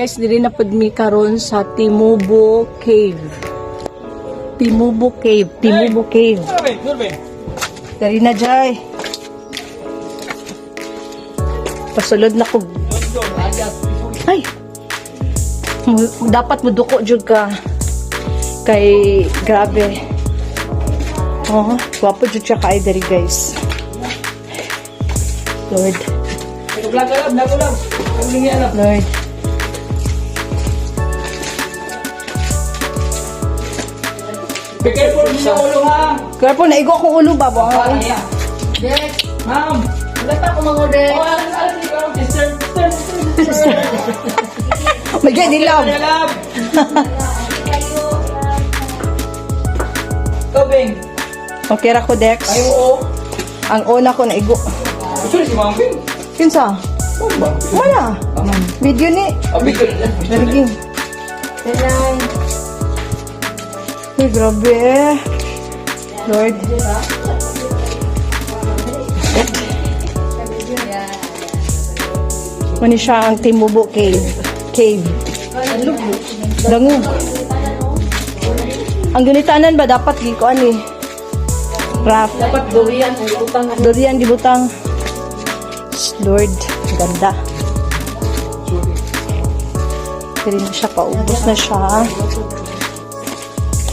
Guys, dili na pud mi karon sa Timubo Cave. Timubo Cave. Dari na jay. Pasulod na ko. Ay. Dapat muduko jud ka. Kay grabe. Oh, gwapo jud siya kay dari guys. Lord. Lord. Be careful sa ulo ha. Careful, naigo akong ulo ba? Ma'am. Wala pa ako mag-order. Oh, alas ni ko. Sister. My God, nilaw. Love. Tobing. Okay ra ko, Dex. Ayo o. Ang una ko naigo. Sorry si Ma'am Bing. Kinsa? Wala. Video ni. Abi ko. Nalaging. Ay, grabe. Lord. Mani siya ang Timubo Cave. Dango. Ang ganitanan ba dapat gikuan ni? Craft. Dapat durian ang utang. Durian gibutang. Lord, ganda. Pero na siya, paubos na siya.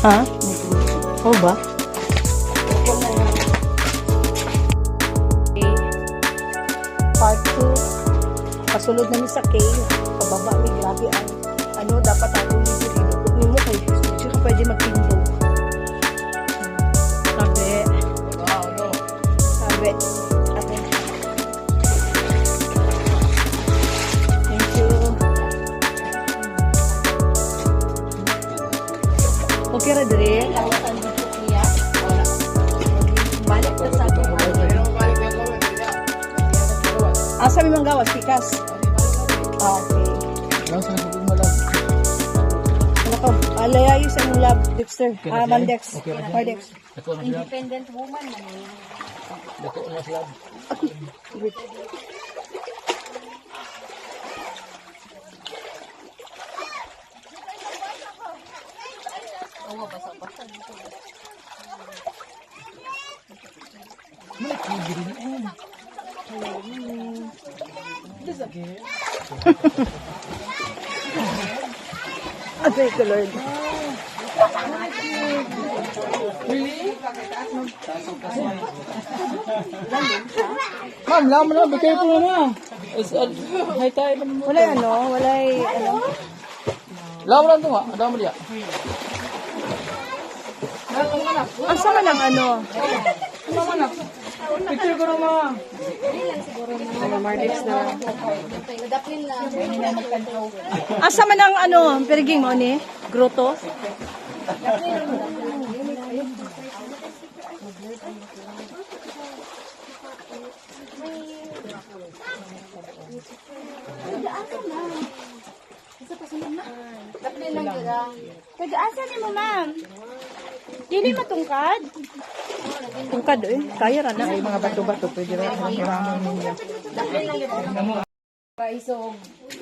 Ha? Oo ba? Part 2. Pasulod namin sa cave. Pababa ni grabe ang ano dapat ako ni mo kay hindi ka pwede magtindog. Sabi. Wow, no. Sabi. Okay. Thank you. Okay ra dire. Balik na sa ato. Asa mi manggawas pikas. Okay. Nasa na ko malab. Ano ko? Alayayo sa imong lab, Dexter. Mandex. Mandex. Ako na sila. Independent woman man. Ako na sila. Wait. Thank you, Lord. Ma'am, laman na. Be careful na. Hay tayo naman mo. Wala ano. Laman lang ito nga. Adama diya. Asa man ang ano? Picture ko naman. Daplin lang. Asa man ang ano? Periging mo ni? Grotto? Daplin lang dira. Taga-asa ni mo, ma'am? Dili matungkad? Tungkad eh. Kaya ra na. Ay, mga bato-bato. Pwede rin ang hiramon ninyo. Paisog.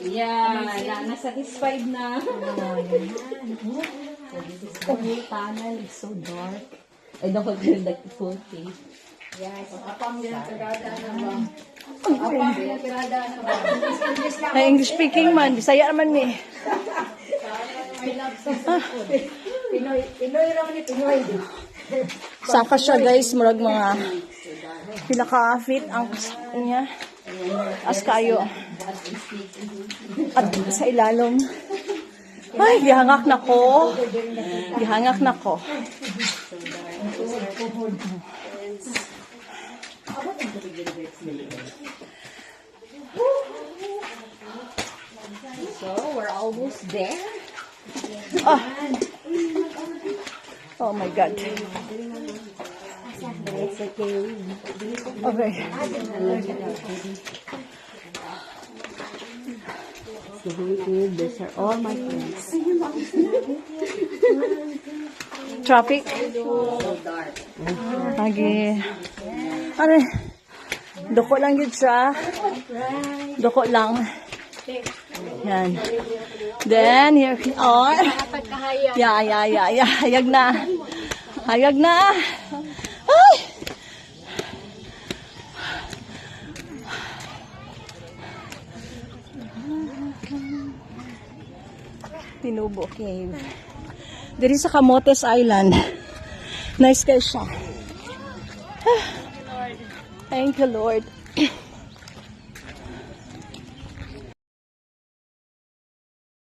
Yan. Na-satisfied na. The whole tunnel is so dark. I don't feel like the full cave. Yes. Apang din pirada na ba? Apang din pirada na ba? Ay, English speaking man. Bisaya naman mi. Pinoy raw ni Pinoy. Saka siya guys. Murag mga pinaka-fit ang niya. As kayo. At sa ilalim. Ay, gihangak na ko. Gihangak na ko. So, we're almost there. Ah. Oh my God. It's okay. Okay. These are all my friends. Traffic. Lagi. Ano? Doko lang yun siya. Doko lang. Yan. Then, here we are. Yeah. Hayag na. Ay! Pinubo Cave. Diri sa Camotes Island. Nice kayo siya. Thank you, Lord.